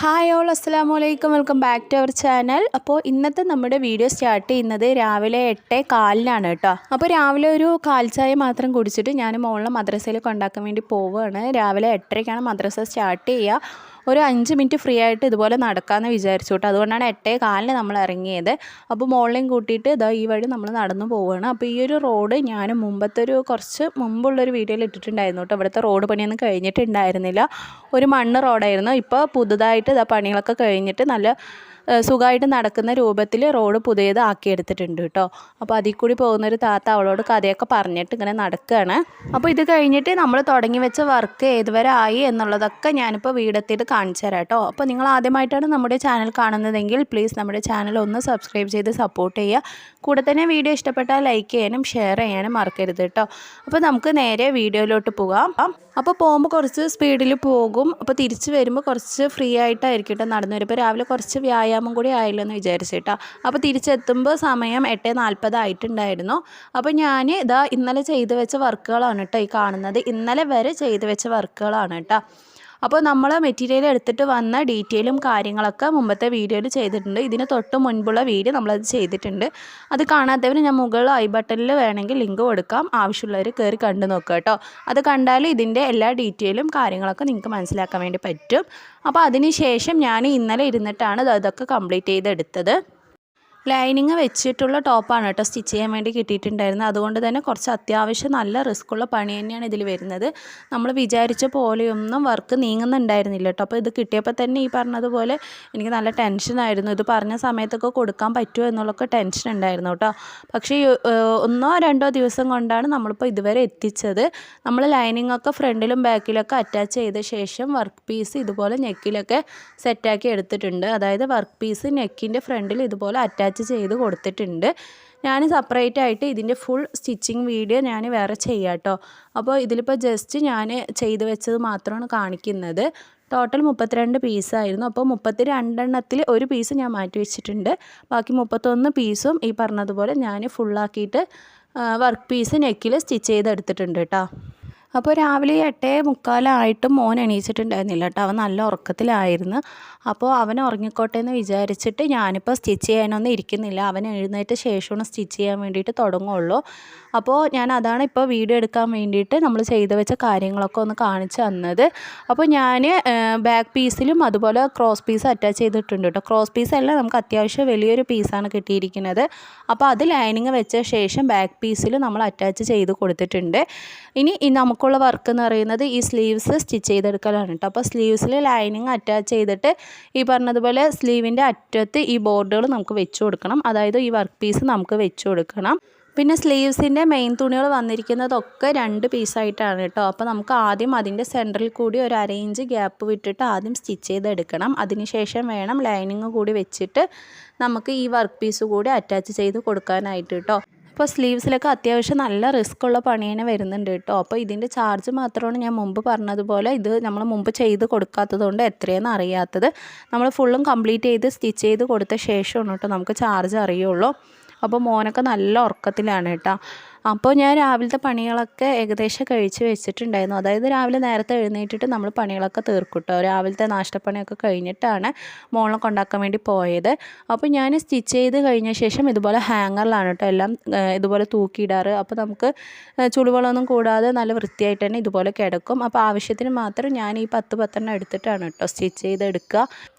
Hi all അസ്സലാമു അലൈക്കും welcome back to our channel. അപ്പോൾ ഇന്നത്തെ നമ്മുടെ വീഡിയോ സ്റ്റാർട്ട് ചെയ്യുന്നത് രാവിലെ 8:15 കേട്ടോ. അപ്പോൾ രാവിലെ ഒരു കാൽ ചായ മാത്രം കുടിച്ചിട്ട് ഞാൻ മോളിനെ മദ്രസയിൽ കൊണ്ടാക്കാൻ വേണ്ടി പോവുകയാണ്. രാവിലെ 8:30ക്കാണ് മദ്രസ സ്റ്റാർട്ട് ചെയ്യുക. ഒരു 5 മിനിറ്റ് ഫ്രീ ആയിട്ട് ഇതുപോലെ നടക്കാമെന്ന് വിചാരിച്ചു കേട്ടോ. അതുകൊണ്ടാണ് 8:15 നമ്മൾ ഇറങ്ങിയത്. അപ്പോൾ മോളിനെയും കൂട്ടിയിട്ട് ഇതാ ഈ വഴി നമ്മൾ നടന്നു പോവുകയാണ്. അപ്പോൾ ഈ ഒരു റോഡ് ഞാൻ കുറച്ച് മുമ്പുള്ളൊരു വീഡിയോയിൽ ഇട്ടിട്ടുണ്ടായിരുന്നു കേട്ടോ. ഇവിടുത്തെ റോഡ് പണിയൊന്നും കഴിഞ്ഞിട്ടുണ്ടായിരുന്നില്ല. ഒരു മണ്ണ് റോഡായിരുന്നു. ഇപ്പോൾ പുതുതായിട്ട് ഇതാ പണികളൊക്കെ കഴിഞ്ഞിട്ട് നല്ല സുഖമായിട്ട് നടക്കുന്ന രൂപത്തിൽ റോഡ് പുതിയത് ആക്കിയെടുത്തിട്ടുണ്ട് കേട്ടോ. അപ്പോൾ അതിൽ കൂടി പോകുന്നൊരു താത്ത അവളോട് കഥയൊക്കെ പറഞ്ഞിട്ട് ഇങ്ങനെ നടക്കുകയാണ്. അപ്പോൾ ഇത് കഴിഞ്ഞിട്ട് നമ്മൾ തുടങ്ങി വെച്ച വർക്ക് ഏതുവരെ ആയി എന്നുള്ളതൊക്കെ ഞാനിപ്പോൾ വീടെത്തിയിട്ട് കാണിച്ചു തരാം കേട്ടോ. അപ്പോൾ നിങ്ങൾ ആദ്യമായിട്ടാണ് നമ്മുടെ ചാനൽ കാണുന്നതെങ്കിൽ പ്ലീസ് നമ്മുടെ ചാനൽ ഒന്ന് സബ്സ്ക്രൈബ് ചെയ്ത് സപ്പോർട്ട് ചെയ്യുക. കൂടെ തന്നെ വീഡിയോ ഇഷ്ടപ്പെട്ടാൽ ലൈക്ക് ചെയ്യാനും ഷെയർ ചെയ്യാനും മറക്കരുത് കേട്ടോ. അപ്പോൾ നമുക്ക് നേരെ വീഡിയോയിലോട്ട് പോകാം. അപ്പോൾ പോകുമ്പോൾ കുറച്ച് സ്പീഡിൽ പോകും. അപ്പോൾ തിരിച്ച് വരുമ്പോൾ കുറച്ച് ഫ്രീ ആയിട്ടായിരിക്കും കേട്ടോ നടന്നു വരും. ഇപ്പോൾ രാവിലെ കുറച്ച് വ്യായാമം കൂടി ആയല്ലോ എന്ന് വിചാരിച്ചിട്ടാ. അപ്പോൾ തിരിച്ചെത്തുമ്പോൾ സമയം 8:40 ആയിട്ടുണ്ടായിരുന്നു. അപ്പോൾ ഞാൻ ഇതാ ഇന്നലെ ചെയ്ത് വെച്ച വർക്കുകളാണ് കേട്ടോ ഈ കാണുന്നത്. ഇന്നലെ വരെ ചെയ്ത് വെച്ച വർക്കുകളാണ് കേട്ടോ. അപ്പോൾ നമ്മൾ മെറ്റീരിയൽ എടുത്തിട്ട് വന്ന ഡീറ്റെയിലും കാര്യങ്ങളൊക്കെ മുമ്പത്തെ വീഡിയോയിൽ ചെയ്തിട്ടുണ്ട്. ഇതിന് തൊട്ട് മുൻപുള്ള വീഡിയോ നമ്മളത് ചെയ്തിട്ടുണ്ട്. അത് കാണാത്തവർ ഞാൻ മുകളിൽ ഐ ബട്ടണിൽ വേണമെങ്കിൽ ലിങ്ക് കൊടുക്കാം. ആവശ്യമുള്ളവർ കയറി കണ്ടു നോക്കുക കേട്ടോ. അത് കണ്ടാൽ ഇതിൻ്റെ എല്ലാ ഡീറ്റെയിലും കാര്യങ്ങളൊക്കെ നിങ്ങൾക്ക് മനസ്സിലാക്കാൻ വേണ്ടി പറ്റും. അപ്പോൾ അതിന് ശേഷം ഞാൻ ഇന്നലെ ഇരുന്നിട്ടാണ് അതൊക്കെ കംപ്ലീറ്റ് ചെയ്തെടുത്തത്. ലൈനിങ് വെച്ചിട്ടുള്ള ടോപ്പാണ് കേട്ടോ സ്റ്റിച്ച് ചെയ്യാൻ വേണ്ടി കിട്ടിയിട്ടുണ്ടായിരുന്നത്. അതുകൊണ്ട് തന്നെ കുറച്ച് അത്യാവശ്യം നല്ല റിസ്ക്കുള്ള പണി തന്നെയാണ് ഇതിൽ വരുന്നത്. നമ്മൾ വിചാരിച്ച പോലെയൊന്നും വർക്ക് നീങ്ങുന്നുണ്ടായിരുന്നില്ല കേട്ടോ. അപ്പോൾ ഇത് കിട്ടിയപ്പോൾ തന്നെ ഈ പറഞ്ഞതുപോലെ എനിക്ക് നല്ല ടെൻഷനായിരുന്നു. ഇത് പറഞ്ഞ സമയത്തൊക്കെ കൊടുക്കാൻ പറ്റുമോ എന്നുള്ളൊക്കെ ടെൻഷൻ ഉണ്ടായിരുന്നു കേട്ടോ. പക്ഷേ 1-2 ദിവസം കൊണ്ടാണ് നമ്മളിപ്പോൾ ഇതുവരെ എത്തിച്ചത്. നമ്മൾ ലൈനിങ്ങൊക്കെ ഫ്രണ്ടിലും ബാക്കിലൊക്കെ അറ്റാച്ച് ചെയ്ത ശേഷം വർക്ക് പീസ് ഇതുപോലെ നെക്കിലൊക്കെ സെറ്റാക്കി എടുത്തിട്ടുണ്ട്. അതായത് വർക്ക് പീസ് നെക്കിൻ്റെ ഫ്രണ്ടിൽ ഇതുപോലെ അറ്റാച്ച് ചെയ്ത് കൊടുത്തിട്ടുണ്ട്. ഞാൻ സെപ്പറേറ്റ് ആയിട്ട് ഇതിൻ്റെ ഫുൾ സ്റ്റിച്ചിങ് വീഡിയോ ഞാൻ വേറെ ചെയ്യാം കേട്ടോ. അപ്പോൾ ഇതിലിപ്പോൾ ജസ്റ്റ് ഞാൻ ചെയ്ത് വെച്ചത് മാത്രമാണ് കാണിക്കുന്നത്. ടോട്ടൽ 32 പീസായിരുന്നു. അപ്പോൾ 32 ഒരു പീസ് ഞാൻ മാറ്റി വെച്ചിട്ടുണ്ട്. ബാക്കി 31 പീസും ഈ പറഞ്ഞതുപോലെ ഞാൻ ഫുള്ളാക്കിയിട്ട് വർക്ക് പീസ് നെക്കിൽ സ്റ്റിച്ച് ചെയ്തെടുത്തിട്ടുണ്ട് കേട്ടോ. അപ്പോൾ രാവിലെ 8:45 മോൻ എണീച്ചിട്ടുണ്ടായിരുന്നില്ല കേട്ടോ. അവൻ നല്ല ഉറക്കത്തിലായിരുന്നു. അപ്പോൾ അവൻ ഉറങ്ങിക്കോട്ടെ എന്ന് വിചാരിച്ചിട്ട് ഞാനിപ്പോൾ സ്റ്റിച്ച് ചെയ്യാനൊന്നും ഇരിക്കുന്നില്ല. അവൻ എഴുന്നേറ്റ ശേഷമാണ് സ്റ്റിച്ച് ചെയ്യാൻ വേണ്ടിയിട്ട് തുടങ്ങുള്ളൂ. അപ്പോൾ ഞാൻ അതാണ് ഇപ്പോൾ വീഡിയോ എടുക്കാൻ വേണ്ടിയിട്ട് നമ്മൾ ചെയ്ത് വെച്ച കാര്യങ്ങളൊക്കെ ഒന്ന് കാണിച്ചു തന്നത്. അപ്പോൾ ഞാൻ ബാക്ക് പീസിലും അതുപോലെ ക്രോസ് പീസ് അറ്റാച്ച് ചെയ്തിട്ടുണ്ട് കേട്ടോ. ക്രോസ് പീസല്ല, നമുക്ക് അത്യാവശ്യം വലിയൊരു പീസാണ് കിട്ടിയിരിക്കുന്നത്. അപ്പോൾ അത് ലൈനിങ് വെച്ച ശേഷം ബാക്ക് പീസിൽ നമ്മൾ അറ്റാച്ച് ചെയ്ത് കൊടുത്തിട്ടുണ്ട്. ഇനി നമുക്കുള്ള വർക്ക് എന്ന് പറയുന്നത് ഈ സ്ലീവ്സ് സ്റ്റിച്ച് ചെയ്തെടുക്കലാണ് കേട്ടോ. അപ്പോൾ സ്ലീവ്സിൽ ലൈനിങ് അറ്റാച്ച് ചെയ്തിട്ട് ഈ പറഞ്ഞതുപോലെ സ്ലീവിൻ്റെ അറ്റത്ത് ഈ ബോർഡുകൾ നമുക്ക് വെച്ച് കൊടുക്കണം. അതായത് ഈ വർക്ക് പീസ് നമുക്ക് വെച്ച് കൊടുക്കണം. പിന്നെ സ്ലീവ്സിൻ്റെ മെയിൻ തുണികൾ വന്നിരിക്കുന്നതൊക്കെ 2 പീസായിട്ടാണ് കേട്ടോ. അപ്പോൾ നമുക്ക് ആദ്യം അതിൻ്റെ സെൻറ്ററിൽ കൂടി ഒരു 1/2 ഇഞ്ച് ഗ്യാപ്പ് വിട്ടിട്ട് ആദ്യം സ്റ്റിച്ച് ചെയ്തെടുക്കണം. അതിനുശേഷം വേണം ലൈനിങ് കൂടി വെച്ചിട്ട് നമുക്ക് ഈ വർക്ക് പീസ് കൂടി അറ്റാച്ച് ചെയ്ത് കൊടുക്കാനായിട്ട് കേട്ടോ. അപ്പോൾ സ്ലീവ്സിലൊക്കെ അത്യാവശ്യം നല്ല റിസ്ക് ഉള്ള പണി തന്നെ വരുന്നുണ്ട് കേട്ടോ. അപ്പോൾ ഇതിൻ്റെ ചാർജ് മാത്രമാണ് ഞാൻ മുമ്പ് പറഞ്ഞതുപോലെ ഇത് നമ്മൾ മുമ്പ് ചെയ്ത് കൊടുക്കാത്തത് കൊണ്ട് എത്രയെന്ന് അറിയാത്തത്. നമ്മൾ ഫുള്ളും കംപ്ലീറ്റ് ചെയ്ത് സ്റ്റിച്ച് ചെയ്ത് കൊടുത്ത ശേഷമാണ് കേട്ടോ നമുക്ക് ചാർജ് അറിയുള്ളൂ. അപ്പോൾ മോനൊക്കെ നല്ല ഉറക്കത്തിലാണ് കേട്ടോ. അപ്പോൾ ഞാൻ രാവിലത്തെ പണികളൊക്കെ ഏകദേശം കഴിച്ച് വെച്ചിട്ടുണ്ടായിരുന്നു. അതായത് രാവിലെ നേരത്തെ എഴുന്നേറ്റിട്ട് നമ്മൾ പണികളൊക്കെ തീർക്കും കേട്ടോ. രാവിലത്തെ നാഷ്ടപ്പണിയൊക്കെ കഴിഞ്ഞിട്ടാണ് മോളെ കൊണ്ടാക്കാൻ വേണ്ടി പോയത്. അപ്പോൾ ഞാൻ സ്റ്റിച്ച് ചെയ്ത് കഴിഞ്ഞ ശേഷം ഇതുപോലെ ഹാങ്ങറിലാണ് കേട്ടോ എല്ലാം ഇതുപോലെ തൂക്കിയിടാറ്. അപ്പോൾ നമുക്ക് ചുളിവുകളൊന്നും കൂടാതെ നല്ല വൃത്തിയായിട്ട് തന്നെ ഇതുപോലെ കിടക്കും. അപ്പോൾ ആവശ്യത്തിന് മാത്രം ഞാൻ ഈ 10 എടുത്തിട്ടാണ് കേട്ടോ സ്റ്റിച്ച് ചെയ്തെടുക്കുക.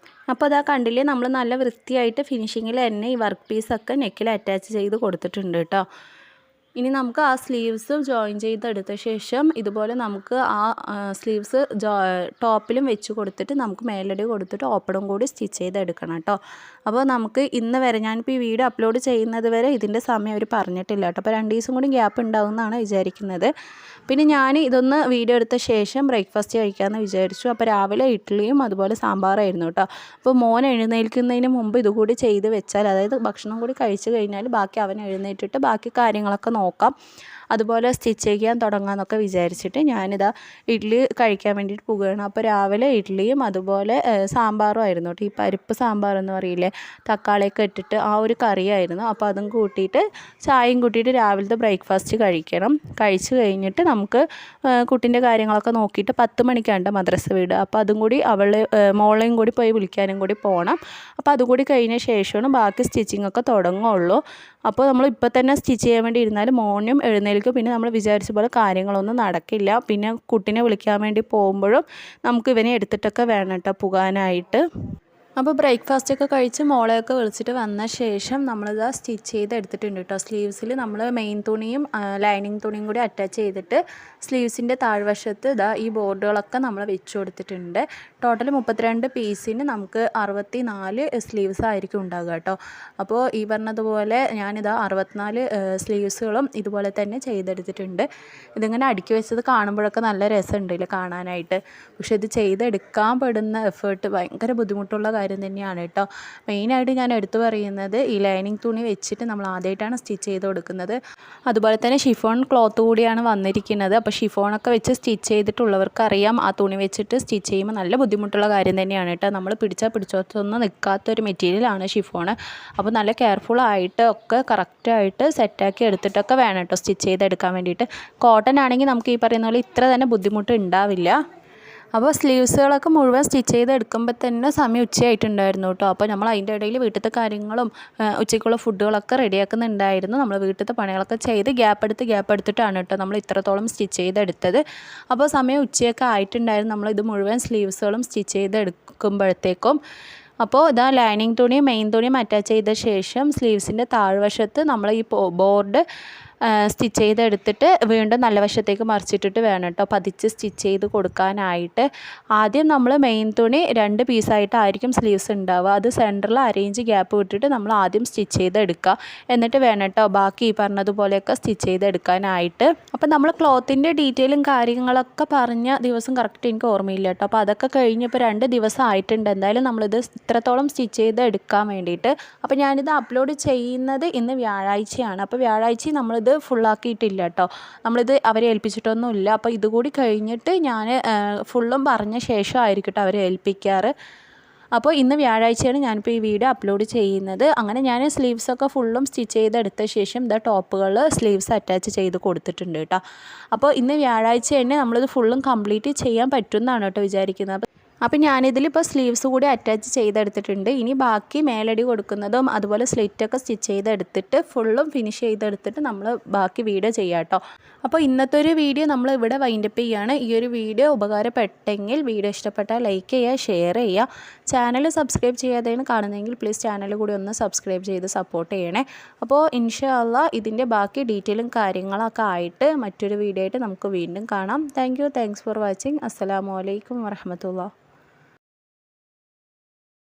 അപ്പോൾ അതാ കണ്ടില്ലേ, നമ്മൾ നല്ല വൃത്തിയായിട്ട് ഫിനിഷിങ്ങിൽ തന്നെ ഈ വർക്ക് പീസൊക്കെ നെക്കിൽ അറ്റാച്ച് ചെയ്ത് കൊടുത്തിട്ടുണ്ട് കേട്ടോ. ഇനി നമുക്ക് ആ സ്ലീവ്സ് ജോയിൻ ചെയ്തെടുത്ത ശേഷം ഇതുപോലെ നമുക്ക് ആ സ്ലീവ്സ് ടോപ്പിലും വെച്ച് കൊടുത്തിട്ട് നമുക്ക് മേലടി കൊടുത്തിട്ട് ഓപ്പണും കൂടി സ്റ്റിച്ച് ചെയ്തെടുക്കണം കേട്ടോ. അപ്പോൾ നമുക്ക് ഇന്ന് വരെ ഞാനിപ്പോൾ ഈ വീഡിയോ അപ്ലോഡ് ചെയ്യുന്നത് വരെ ഇതിൻ്റെ സമയം അവർ പറഞ്ഞിട്ടില്ല കേട്ടോ. അപ്പോൾ 2 ദിവസം കൂടി ഗ്യാപ്പ് ഉണ്ടാവും എന്നാണ് വിചാരിക്കുന്നത്. പിന്നെ ഞാൻ ഇതൊന്ന് വീഡിയോ എടുത്ത ശേഷം ബ്രേക്ക്ഫാസ്റ്റ് കഴിക്കാമെന്ന് വിചാരിച്ചു. അപ്പോൾ രാവിലെ ഇഡ്ഡലിയും അതുപോലെ സാമ്പാറായിരുന്നു കേട്ടോ. അപ്പോൾ മോൻ എഴുന്നേൽക്കുന്നതിന് മുമ്പ് ഇതുകൂടി ചെയ്ത് വെച്ചാൽ, അതായത് ഭക്ഷണം കൂടി കഴിച്ച് കഴിഞ്ഞാൽ ബാക്കി അവൻ എഴുന്നേറ്റിട്ട് ബാക്കി കാര്യങ്ങളൊക്കെ നോക്കാം. അതുപോലെ സ്റ്റിച്ച് ചെയ്യാൻ തുടങ്ങാമെന്നൊക്കെ വിചാരിച്ചിട്ട് ഞാനിതാ ഇഡ്ഡലി കഴിക്കാൻ വേണ്ടിയിട്ട് പോകുകയാണ്. അപ്പോൾ രാവിലെ ഇഡ്ഡലിയും അതുപോലെ സാമ്പാറും ആയിരുന്നു കേട്ടോ. ഈ പരിപ്പ് സാമ്പാർ എന്ന് പറയില്ലേ, തക്കാളിയൊക്കെ ഇട്ടിട്ട് ആ ഒരു കറിയായിരുന്നു. അപ്പോൾ അതും കൂട്ടിയിട്ട് ചായയും കൂട്ടിയിട്ട് രാവിലത്തെ ബ്രേക്ക്ഫാസ്റ്റ് കഴിക്കണം. കഴിച്ച് കഴിഞ്ഞിട്ട് നമുക്ക് കുട്ടീൻ്റെ കാര്യങ്ങളൊക്കെ നോക്കിയിട്ട് 10 മണിക്കാണ് മദ്രസ വീട്. അപ്പോൾ അതും കൂടി മോളെയും കൂടി പോയി വിളിക്കാനും കൂടി പോകണം. അപ്പോൾ അതുകൂടി കഴിഞ്ഞ ശേഷമാണ് ബാക്കി സ്റ്റിച്ചിങ് ഒക്കെ തുടങ്ങുള്ളൂ. അപ്പോൾ നമ്മൾ ഇപ്പോൾ തന്നെ സ്റ്റിച്ച് ചെയ്യാൻ വേണ്ടി ഇരുന്നാൽ മോനും എഴുന്നേൽക്കും. പിന്നെ നമ്മൾ വിചാരിച്ച പോലെ കാര്യങ്ങളൊന്നും നടക്കില്ല. പിന്നെ കുട്ടീനെ വിളിക്കാൻ വേണ്ടി പോകുമ്പോഴും നമുക്ക് ഇവനെ എടുത്തിട്ടൊക്കെ വേണം കേട്ടോ പോകാനായിട്ട്. അപ്പോൾ ബ്രേക്ക്ഫാസ്റ്റൊക്കെ കഴിച്ച് മോളെയൊക്കെ വിളിച്ചിട്ട് വന്ന ശേഷം നമ്മളിതാ സ്റ്റിച്ച് ചെയ്ത് എടുത്തിട്ടുണ്ട് കേട്ടോ. സ്ലീവ്സിൽ നമ്മൾ മെയിൻ തുണിയും ലൈനിങ് തുണിയും കൂടി അറ്റാച്ച് ചെയ്തിട്ട് സ്ലീവ്സിൻ്റെ താഴ്വശത്ത് ഇതാ ഈ ബോർഡുകളൊക്കെ നമ്മൾ വെച്ച് കൊടുത്തിട്ടുണ്ട്. ടോട്ടൽ 32 പീസിന് നമുക്ക് 64 സ്ലീവ്സ് ആയിരിക്കും ഉണ്ടാകുക കേട്ടോ. അപ്പോൾ ഈ പറഞ്ഞതുപോലെ ഞാനിതാ 64 സ്ലീവ്സുകളും ഇതുപോലെ തന്നെ ചെയ്തെടുത്തിട്ടുണ്ട്. ഇതിങ്ങനെ അടുക്കി വെച്ചത് കാണുമ്പോഴൊക്കെ നല്ല രസമുണ്ടല്ലേ കാണാനായിട്ട്. പക്ഷേ ഇത് ചെയ്തെടുക്കാൻ പെടുന്ന എഫേർട്ട് ഭയങ്കര ബുദ്ധിമുട്ടുള്ള കാര്യം തന്നെയാണ് കേട്ടോ. മെയിനായിട്ട് ഞാൻ എടുത്തു പറയുന്നത് ഈ ലൈനിങ് തുണി വെച്ചിട്ട് നമ്മൾ ആദ്യമായിട്ടാണ് സ്റ്റിച്ച് ചെയ്ത് കൊടുക്കുന്നത്. അതുപോലെ തന്നെ ഷിഫോൺ ക്ലോത്ത് കൂടിയാണ് വന്നിരിക്കുന്നത്. അപ്പോൾ ഷിഫോണൊക്കെ വെച്ച് സ്റ്റിച്ച് ചെയ്തിട്ടുള്ളവർക്കറിയാം ആ തുണി വെച്ചിട്ട് സ്റ്റിച്ച് ചെയ്യുമ്പോൾ നല്ല ബുദ്ധിമുട്ടുള്ള കാര്യം തന്നെയാണ് കേട്ടോ. നമ്മൾ പിടിച്ചൊന്നും നിൽക്കാത്തൊരു മെറ്റീരിയലാണ് ഷിഫോൺ. അപ്പോൾ നല്ല കെയർഫുള്ളായിട്ട് ഒക്കെ കറക്റ്റായിട്ട് സെറ്റാക്കി എടുത്തിട്ടൊക്കെ വേണം കേട്ടോ സ്റ്റിച്ച് ചെയ്തെടുക്കാൻ വേണ്ടിയിട്ട്. കോട്ടൺ ആണെങ്കിൽ നമുക്ക് ഈ പറയുന്ന പോലെ ഇത്ര തന്നെ ബുദ്ധിമുട്ട് ഉണ്ടാവില്ല. അപ്പോൾ സ്ലീവ്സുകളൊക്കെ മുഴുവൻ സ്റ്റിച്ച് ചെയ്ത് എടുക്കുമ്പോൾ തന്നെ സമയം ഉച്ചയായിട്ടുണ്ടായിരുന്നു കേട്ടോ. അപ്പോൾ നമ്മൾ അതിൻ്റെ ഇടയിൽ വീട്ടിലത്തെ കാര്യങ്ങളും ഉച്ചയ്ക്കുള്ള ഫുഡുകളൊക്കെ റെഡിയാക്കുന്നുണ്ടായിരുന്നു. നമ്മൾ വീട്ടിലത്തെ പണികളൊക്കെ ചെയ്ത് ഗ്യാപ്പ് എടുത്തിട്ടാണ് കേട്ടോ നമ്മൾ ഇത്രത്തോളം സ്റ്റിച്ച് ചെയ്തെടുത്തത്. അപ്പോൾ സമയം ഉച്ചയൊക്കെ ആയിട്ടുണ്ടായിരുന്നു. നമ്മളിത് മുഴുവൻ സ്ലീവ്സുകളും സ്റ്റിച്ച് ചെയ്തെടുക്കുമ്പോഴത്തേക്കും. അപ്പോൾ ഇതാ ലൈനിങ് തുണിയും മെയിൻ തുണിയും അറ്റാച്ച് ചെയ്ത ശേഷം സ്ലീവ്സിൻ്റെ താഴ്വശത്ത് നമ്മൾ ഈ ബോർഡ് സ്റ്റിച്ച് ചെയ്തെടുത്തിട്ട് വീണ്ടും നല്ല വശത്തേക്ക് മറിച്ചിട്ടിട്ട് വേണം കേട്ടോ പതിച്ച് സ്റ്റിച്ച് ചെയ്ത് കൊടുക്കാനായിട്ട്. ആദ്യം നമ്മൾ മെയിൻ തുണി 2 പീസായിട്ടായിരിക്കും സ്ലീവ്സ് ഉണ്ടാവുക. അത് സെൻറ്ററിൽ അരേഞ്ച് ഗ്യാപ്പ് വിട്ടിട്ട് നമ്മൾ ആദ്യം സ്റ്റിച്ച് ചെയ്തെടുക്കുക. എന്നിട്ട് വേണം കേട്ടോ ബാക്കി ഈ പറഞ്ഞതുപോലെയൊക്കെ സ്റ്റിച്ച് ചെയ്തെടുക്കാനായിട്ട്. അപ്പോൾ നമ്മൾ ക്ലോത്തിൻ്റെ ഡീറ്റെയിലും കാര്യങ്ങളൊക്കെ പറഞ്ഞ ദിവസം കറക്റ്റ് എനിക്ക് ഓർമ്മയില്ല കേട്ടോ. അപ്പോൾ അതൊക്കെ കഴിഞ്ഞപ്പോൾ 2 ദിവസം ആയിട്ടുണ്ട്. എന്തായാലും നമ്മളിത് ഇത്രത്തോളം സ്റ്റിച്ച് ചെയ്ത് എടുക്കാൻ വേണ്ടിയിട്ട്. അപ്പോൾ ഞാനിത് അപ്ലോഡ് ചെയ്യുന്നത് ഇന്ന് വ്യാഴാഴ്ചയാണ്. അപ്പോൾ വ്യാഴാഴ്ച നമ്മളിത് ഫുള്ളാക്കിയിട്ടില്ല കേട്ടോ. നമ്മളിത് അവരെ ഏൽപ്പിച്ചിട്ടൊന്നുമില്ല. അപ്പോൾ ഇതുകൂടി കഴിഞ്ഞിട്ട് ഞാൻ ഫുള്ളും പറഞ്ഞ ശേഷമായിരിക്കും കേട്ടോ അവരെ ഏൽപ്പിക്കാറ്. അപ്പോൾ ഇന്ന് വ്യാഴാഴ്ചയാണ് ഞാനിപ്പോൾ ഈ വീഡിയോ അപ്ലോഡ് ചെയ്യുന്നത്. അങ്ങനെ ഞാൻ സ്ലീവ്സൊക്കെ ഫുള്ളും സ്റ്റിച്ച് ചെയ്തെടുത്ത ശേഷം ടോപ്പുകൾ സ്ലീവ്സ് അറ്റാച്ച് ചെയ്ത് കൊടുത്തിട്ടുണ്ട് കേട്ടോ. അപ്പോൾ ഇന്ന് വ്യാഴാഴ്ച തന്നെ നമ്മളിത് ഫുള്ളും കംപ്ലീറ്റ് ചെയ്യാൻ പറ്റുമെന്നാണ് കേട്ടോ വിചാരിക്കുന്നത്. അപ്പോൾ ഞാനിതിലിപ്പോൾ സ്ലീവ്സ് കൂടി അറ്റാച്ച് ചെയ്തെടുത്തിട്ടുണ്ട്. ഇനി ബാക്കി മേലടി കൊടുക്കുന്നതും അതുപോലെ സ്ലിറ്റൊക്കെ സ്റ്റിച്ച് ചെയ്തെടുത്തിട്ട് ഫുള്ളും ഫിനിഷ് ചെയ്തെടുത്തിട്ട് നമ്മൾ ബാക്കി വീഡിയോ ചെയ്യാം കേട്ടോ. അപ്പോൾ ഇന്നത്തെ ഒരു വീഡിയോ നമ്മൾ ഇവിടെ വൈൻഡപ്പ് ചെയ്യുകയാണ്. ഈ ഒരു വീഡിയോ ഉപകാരപ്പെട്ടെങ്കിൽ വീഡിയോ ഇഷ്ടപ്പെട്ടാൽ ലൈക്ക് ചെയ്യുക, ഷെയർ ചെയ്യുക. ചാനൽ സബ്സ്ക്രൈബ് ചെയ്യാതെയാണ് കാണുന്നതെങ്കിൽ പ്ലീസ് ചാനൽ കൂടി ഒന്ന് സബ്സ്ക്രൈബ് ചെയ്ത് സപ്പോർട്ട് ചെയ്യണേ. അപ്പോൾ ഇൻഷാ അള്ളാ ഇതിൻ്റെ ബാക്കി ഡീറ്റെയിലും കാര്യങ്ങളൊക്കെ ആയിട്ട് മറ്റൊരു വീഡിയോ ആയിട്ട് നമുക്ക് വീണ്ടും കാണാം. Thanks for watching. അസ്സലാമു അലൈക്കും വറഹ്മത്തുള്ളാഹി.